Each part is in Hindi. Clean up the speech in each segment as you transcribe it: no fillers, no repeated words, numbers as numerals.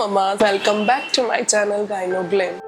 mamas, welcome back to my channel Gyno Glam.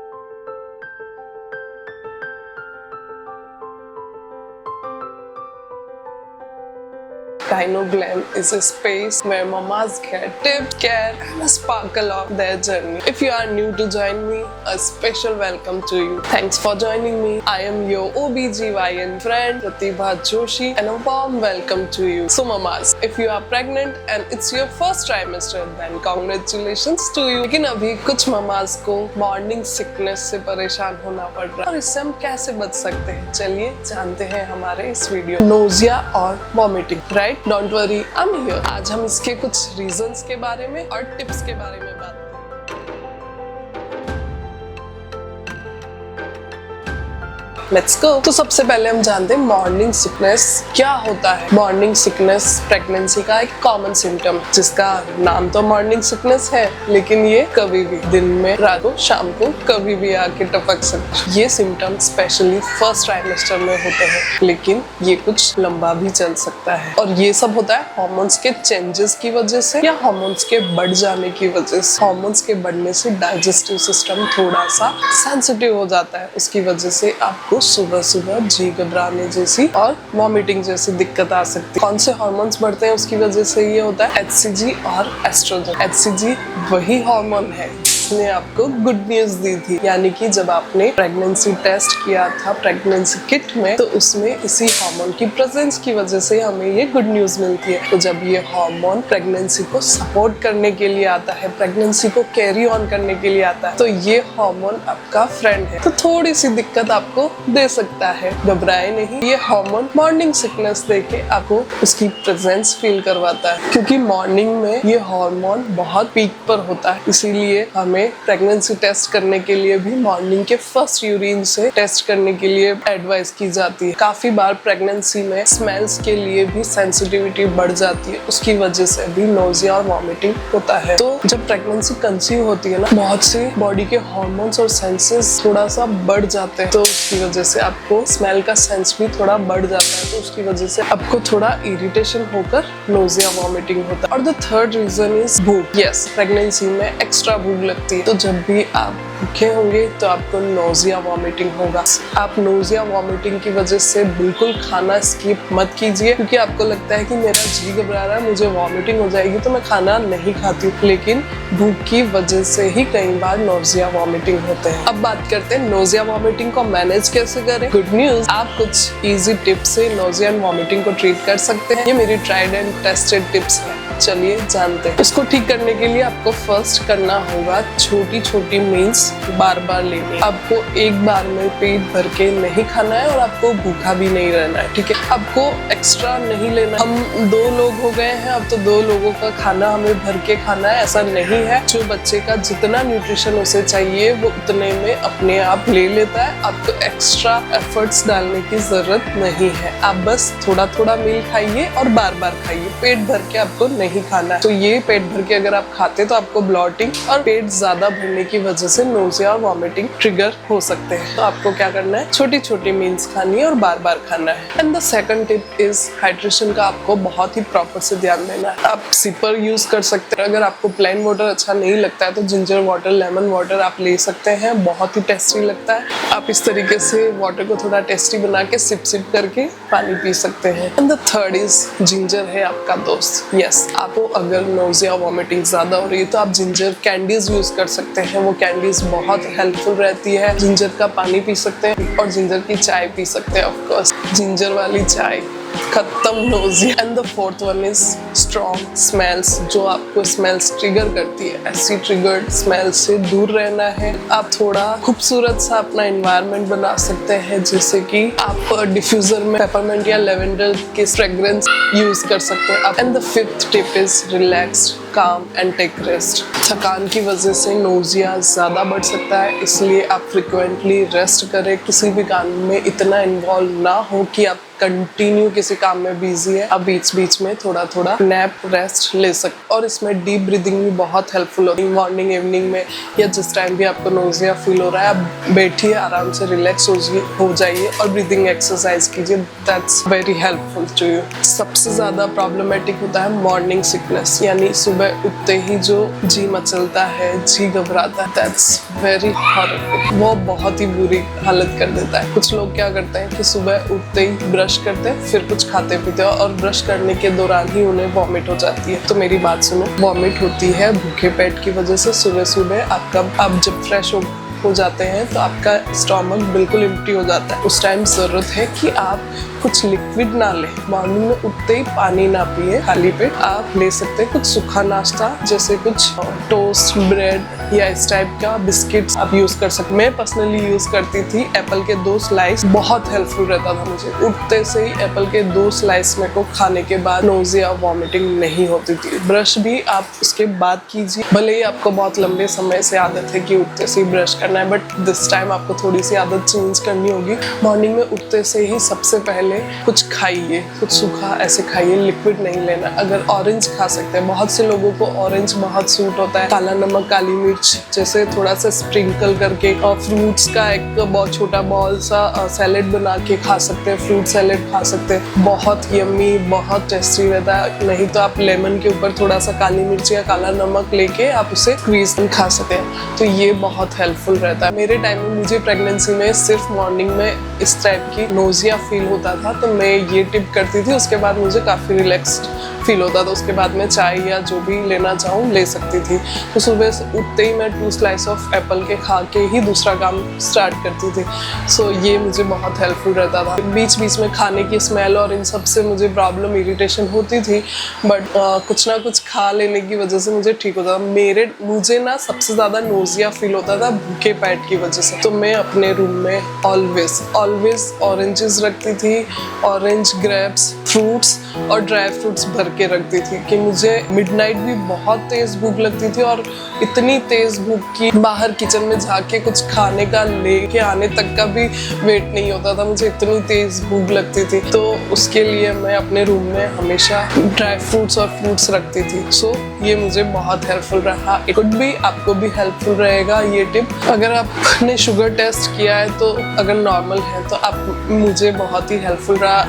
Gyno Glam is a space where mamas get tips, care and a sparkle of their journey. If you are new to join me, a special welcome to you. Thanks for joining me. I am your OBGYN friend Pratibha Joshi and a warm welcome to you. So mamas, if you are pregnant and it's your first trimester, then congratulations to you. लेकिन अभी कुछ mamas को morning sickness से परेशान होना पड़ रहा है और इससे हम कैसे बच सकते हैं, चलिए जानते हैं हमारे इस वीडियो। नोजिया और vomiting, right? Don't worry, I am here. आज हम इसके कुछ रीजंस के बारे में और टिप्स के बारे में बात करेंगे। Let's go. तो सबसे पहले हम जानते हैं मॉर्निंग सिकनेस क्या होता है। मॉर्निंग सिकनेस प्रेगनेंसी का एक कॉमन सिम्टम है जिसका नाम तो मॉर्निंग सिकनेस है, लेकिन ये कभी भी दिन में, रात को, शाम को कभी भी आके टपक सकता है। ये सिम्टम स्पेशली फर्स्ट ट्राइमेस्टर में होते हैं, लेकिन ये कुछ लंबा भी चल सकता है और ये सब होता है हार्मोन्स के चेंजेस की वजह से या हार्मोन्स के बढ़ जाने की वजह से। हार्मोन्स के बढ़ने से डाइजेस्टिव सिस्टम थोड़ा सा सेंसिटिव हो जाता है, उसकी वजह से आपको सुबह सुबह जी घबराने जैसी और वॉमिटिंग जैसी दिक्कत आ सकती है। कौन से हार्मोन्स बढ़ते हैं उसकी वजह से ये होता है HCG और एस्ट्रोजन। HCG वही हार्मोन है जिसने आपको गुड न्यूज दी थी, यानी कि जब आपने प्रेगनेंसी टेस्ट किया था प्रेगनेंसी किट में, तो उसमें इसी हार्मोन की प्रेजेंस की वजह से हमें ये गुड न्यूज मिलती है। तो जब ये हार्मोन प्रेगनेंसी को सपोर्ट करने के लिए आता है, प्रेगनेंसी को कैरी ऑन करने के लिए आता है, तो ये हार्मोन आपका फ्रेंड है। तो थोड़ी सी दिक्कत आपको दे सकता है, घबराए नहीं। ये हार्मोन मॉर्निंग सिकनेस देके आपको उसकी प्रेजेंस फील करवाता है, क्योंकि मॉर्निंग में ये हार्मोन बहुत पीक पर होता है। इसीलिए हमें प्रेगनेंसी टेस्ट करने के लिए भी मॉर्निंग के फर्स्ट यूरिन से टेस्ट करने के लिए एडवाइस की जाती है। काफी बार प्रेगनेंसी में स्मेल्स के लिए भी सेंसिटिविटी बढ़ जाती है, उसकी वजह से भी नोजिया और वॉमिटिंग होता है। तो जब प्रेगनेंसी कंसीव होती है ना, बहुत से बॉडी के हार्मोन्स और सेंसेस थोड़ा सा बढ़ जाते हैं, तो उसकी वजह से आपको स्मेल का सेंस भी थोड़ा बढ़ जाता है, तो उसकी वजह से आपको थोड़ा इरिटेशन होकर नोजिया वॉमिटिंग होता है। और द थर्ड रीजन इज भूख। यस, प्रेगनेंसी में एक्स्ट्रा भूख लगती है, तो जब भी आप भूखे होंगे तो आपको नोजिया वॉमिटिंग होगा। आप नोजिया वॉमिटिंग की वजह से बिल्कुल खाना स्किप मत कीजिए, क्योंकि आपको लगता है कि मेरा जी घबरा रहा है, मुझे वॉमिटिंग हो जाएगी तो मैं खाना नहीं खाती हूँ, लेकिन भूख की वजह से ही कई बार नोजिया वॉमिटिंग होते हैं। अब बात करते हैं नोजिया वॉमिटिंग को मैनेज कैसे करें। गुड न्यूज, आप कुछ इजी टिप्स से नोजिया एंड वॉमिटिंग को ट्रीट कर सकते हैं। ये मेरी ट्राइड एंड टेस्टेड टिप्स है, चलिए जानते हैं। इसको ठीक करने के लिए आपको फर्स्ट करना होगा छोटी छोटी मील्स बार बार लेनी। आपको एक बार में पेट भर के नहीं खाना है और आपको भूखा भी नहीं रहना है, ठीक है? आपको एक्स्ट्रा नहीं लेना। हम 2 लोग हो गए हैं, अब तो 2 लोगों का खाना हमें भर के खाना है, ऐसा नहीं है। जो बच्चे का जितना न्यूट्रिशन उसे चाहिए वो उतने में अपने आप ले लेता है, आपको एक्स्ट्रा एफर्ट्स डालने की जरूरत नहीं है। आप बस थोड़ा थोड़ा मील खाइए और बार बार खाइए, पेट भर के आपको नहीं खाना है। तो ये पेट भर के अगर आप खाते तो आपको ब्लॉटिंग और पेट ज्यादा भरने की वजह से नोजिया और वॉमिटिंग ट्रिगर हो सकते हैं। तो आपको क्या करना है, छोटी छोटी मील्स खानी है और बार बार खाना है। And the second tip is hydration का आपको बहुत ही प्रॉपर से ध्यान देना है। आप सिपर यूज कर सकते हैं। अगर आपको प्लेन वाटर अच्छा नहीं लगता है तो जिंजर वाटर, लेमन वाटर आप ले सकते हैं, बहुत ही टेस्टी लगता है। आप इस तरीके से वाटर को थोड़ा टेस्टी बना के सिप सिप करके पानी पी सकते हैं। And the third is ginger है आपका दोस्त। यस, आपको अगर नोजिया वॉमिटिंग ज्यादा हो रही है तो आप जिंजर कैंडीज यूज कर सकते हैं। वो कैंडीज बहुत हेल्पफुल रहती है। जिंजर का पानी पी सकते हैं और जिंजर की चाय पी सकते हैं। ऑफ कोर्स जिंजर वाली चाय, खत्म nausea. And the fourth one is strong smells. जो आपको स्मेल्स ट्रिगर करती है, ऐसी ट्रिगर्ड स्मेल से दूर रहना है। आप थोड़ा खूबसूरत सा अपना एनवायरनमेंट बना सकते हैं, जैसे कि आप डिफ्यूजर में पेपरमेंट या लेवेंडर की फ्रेग्रेंस यूज कर सकते हैं। And the fifth tip is relaxed, काम एंड टेक रेस्ट। थकान की वजह से नोजिया ज्यादा बढ़ सकता है, इसलिए आप फ्रिक्वेंटली रेस्ट करें। किसी भी काम में इतना इन्वॉल्व ना हो कि आप कंटिन्यू किसी काम में बिजी है, आप बीच बीच में थोड़ा थोड़ा नैप, रेस्ट ले सकते। और इसमें डीप ब्रीदिंग भी बहुत हेल्पफुल होती है। मॉर्निंग, इवनिंग में या जिस टाइम भी आपको नोजिया फील हो रहा है, आप बैठिए, आराम से रिलैक्स हो जाइए और ब्रीदिंग एक्सरसाइज कीजिए। That's very helpful to you. सबसे ज्यादा प्रॉब्लमेटिक होता है मॉर्निंग सिकनेस, यानी सुबह सुबह उठते ही जो जी मचलता है, जी घबराता है, दैट्स वेरी हॉरिफिक। वो बहुत ही बुरी हालत कर देता है। कुछ लोग क्या करते हैं कि सुबह उठते ही ब्रश करते हैं, फिर कुछ खाते पीते हैं और ब्रश करने के दौरान ही उन्हें वॉमिट हो जाती है। तो मेरी बात सुनो, वॉमिट होती है भूखे पेट की वजह से। सुबह सुबह आप जब फ्रेश हो जाते हैं तो आपका स्टोमक बिल्कुल एम्प्टी हो जाता है। उस टाइम जरूरत है कि आप कुछ लिक्विड ना लें। मॉर्निंग में उठते ही पानी ना पिए खाली पेट। आप ले सकते हैं कुछ सूखा नाश्ता, जैसे कुछ टोस्ट, ब्रेड या इस टाइप का बिस्किट्स आप यूज कर सकते। मैं पर्सनली यूज करती थी एप्पल के 2 स्लाइस, बहुत हेल्पफुल रहता था मुझे। उठते से ही एप्पल के 2 स्लाइस मेरे को खाने के बाद नोजिया, वॉमिटिंग नहीं होती थी। ब्रश भी आप उसके बाद कीजिए। भले ही आपको बहुत लंबे समय से आदत है कि उठते से ही ब्रश करना है, बट दिस टाइम आपको थोड़ी सी आदत चेंज करनी होगी। मॉर्निंग में उठते से ही सबसे पहले कुछ खाइए, कुछ सूखा ऐसे खाइए, लिक्विड नहीं लेना। अगर ऑरेंज खा सकते हैं, बहुत से लोगों को ऑरेंज बहुत सूट होता है। काला नमक, काली मिर्च जैसे थोड़ा सा स्प्रिंकल करके, और फ्रूट्स का एक बहुत छोटा बॉल सा सैलेड बना के खा सकते हैं। फ्रूट सैलेड खा सकते हैं, बहुत यम्मी, बहुत टेस्टी रहता है। नहीं तो आप लेमन के ऊपर थोड़ा सा काली मिर्च या काला नमक लेके आप उसे स्क्वीज खा सकते हैं। तो ये बहुत हेल्पफुल रहता है। मेरे टाइम में, मुझे प्रेगनेंसी में सिर्फ मॉर्निंग में इस टाइप की नोजिया फील होता था, तो मैं ये टिप करती थी। उसके बाद मुझे काफ़ी रिलैक्स्ड फील होता था। उसके बाद मैं चाय या जो भी लेना चाहूँ ले सकती थी। तो सुबह से उठते ही मैं 2 स्लाइस ऑफ एप्पल के खा के ही दूसरा काम स्टार्ट करती थी। सो ये मुझे बहुत हेल्पफुल रहता था। बीच बीच में खाने की स्मेल और इन सब से मुझे प्रॉब्लम, इरिटेशन होती थी, बट कुछ ना कुछ खा लेने की वजह से मुझे ठीक होता था। मुझे ना सबसे ज़्यादा नोजिया फील होता था भूखे पेट की वजह से। तो मैं अपने रूम में ऑलवेज ऑरेंजेस रखती थी, ऑरेंज, ग्रेप्स, फ्रूट्स और ड्राई फ्रूट्स भर के रखती थी कि मुझे मिडनाइट भी बहुत तेज भूख लगती थी, और इतनी तेज भूख की बाहर किचन में जाके कुछ खाने का लेके आने तक का भी वेट नहीं होता था। मुझे इतनी तेज भूख लगती थी। तो उसके लिए मैं अपने रूम में हमेशा ड्राई फ्रूट्स और फ्रूट्स रखती थी। सो ये मुझे बहुत हेल्पफुल रहा। इट कुड भी आपको भी हेल्पफुल रहेगा ये टिप। अगर आपने शुगर टेस्ट किया है तो अगर नॉर्मल है तो आप, मुझे बहुत ही हेल्पफुल रहा।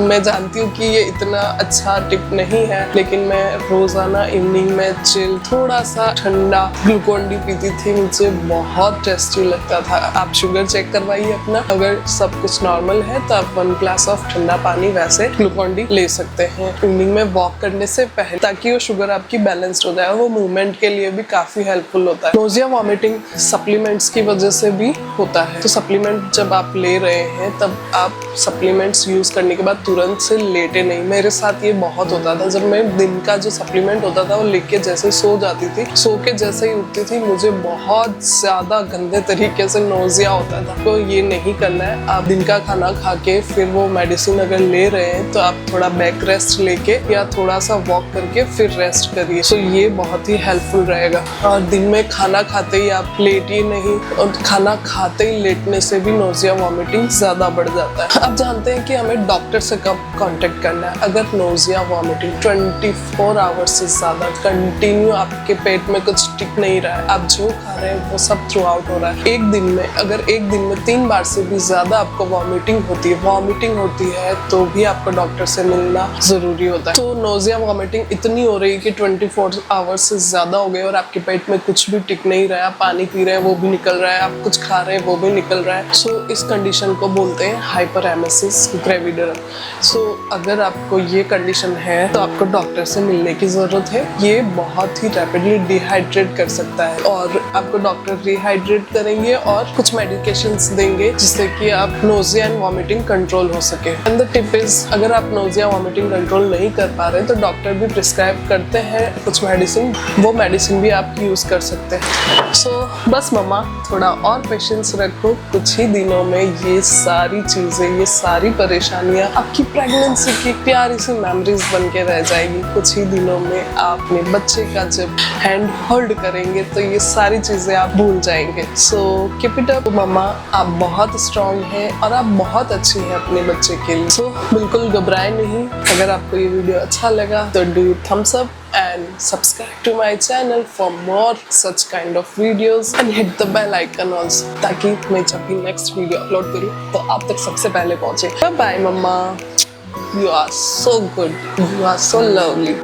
मैं जानती हूँ कि ये इतना अच्छा टिप नहीं है, लेकिन मैं रोजाना इवनिंग में चिल थोड़ा सा ठंडा ग्लूकोन डी पीती थी। मुझे बहुत टेस्टी लगता था। आप शुगर चेक करवाइए अपना। अगर सब कुछ नॉर्मल है तो आप 1 ग्लास ऑफ ठंडा पानी वैसे ग्लूकोन डी ले सकते हैं इवनिंग में वॉक करने से पहले, ताकि वो शुगर आपकी बैलेंस्ड हो जाए। वो मूवमेंट के लिए भी काफी हेल्पफुल होता है। नोजिया, वॉमिटिंग सप्लीमेंट्स की वजह से भी होता है। तो सप्लीमेंट जब आप ले रहे हैं तब आप सप्लीमेंट्स यूज करने के बाद तुरंत से लेटे नहीं। मेरे साथ ये बहुत होता था। जब मैं दिन का जो सप्लीमेंट होता था वो लेके जैसे सो जाती थी, सो के जैसे ही उठती थी मुझे बहुत ज्यादा गंदे तरीके से नोजिया होता था। तो ये नहीं करना है। आप दिन का खाना खा के फिर वो मेडिसिन अगर ले रहे हैं तो आप थोड़ा बैक रेस्ट लेके या थोड़ा सा वॉक करके फिर रेस्ट करिए। सो ये बहुत ही हेल्पफुल रहेगा। और दिन में खाना खाते ही आप लेटिए नहीं, और खाना खाते ही लेटने से भी नोजिया, वॉमिटिंग ज्यादा बढ़ जाता है। आप जानते हैं कि हमें डॉक्टर से कब कांटेक्ट करना है। अगर नोजिया, वॉमिटिंग 24 आवर्स से ज्यादा कंटिन्यू आपके पेट में कुछ टिक नहीं रहा है, आप जो खा रहे हैं वो सब थ्रू आउट हो रहा है, एक दिन में 3 बार से भी ज्यादा आपको वॉमिटिंग होती है तो भी आपको डॉक्टर से मिलना जरूरी होता है। तो नोजिया, वॉमिटिंग इतनी हो रही है कि 24 आवर्स से ज्यादा हो गए और आपके पेट में कुछ भी टिक नहीं रहा है। आप पानी पी रहे हैं वो भी निकल रहा है, आप कुछ खा रहे हैं वो भी निकल रहा है। सो इस कंडीशन को बोलते हैं हाइपरेमेसिस ग्रेविडियम। सो अगर आपको ये कंडीशन है तो आपको डॉक्टर से मिलने की जरूरत है। ये बहुत ही रैपिडली डिहाइड्रेट कर सकता है, और आपको डॉक्टर रिहाइड्रेट करेंगे और कुछ मेडिकेशंस देंगे जिससे कि आप नोजिया एंड वॉमिटिंग कंट्रोल हो सके। एंड द टिप इज, अगर आप नोजिया, वॉमिटिंग कंट्रोल नहीं कर पा रहे तो डॉक्टर भी प्रिस्क्राइब करते हैं कुछ मेडिसिन, वो मेडिसिन भी आप यूज कर सकते हैं। सो बस मम्मा, थोड़ा और पेशेंस रखो। कुछ ही दिनों में ये सारी चीजें, ये सारी परेशानियां आपकी प्रेगनेंसी की प्यारी सी मेमोरीज बन के रह जाएगी। कुछ ही दिनों में आप अपने बच्चे का जब हैंड होल्ड करेंगे तो ये सारी चीजें आप भूल जाएंगे। सो कीप इट अप मम्मा, आप बहुत स्ट्रांग हैं और आप बहुत अच्छी हैं अपने बच्चे के लिए। सो बिल्कुल घबराए नहीं। अगर आपको ये वीडियो अच्छा लगा तो do thumbs up and subscribe to my channel for more such kind of videos and hit the bell icon also, ताकि मैं जब भी next video upload करूँ तो आप तक सबसे पहले पहुँचे। Bye bye mamma, you are so good, you are so lovely.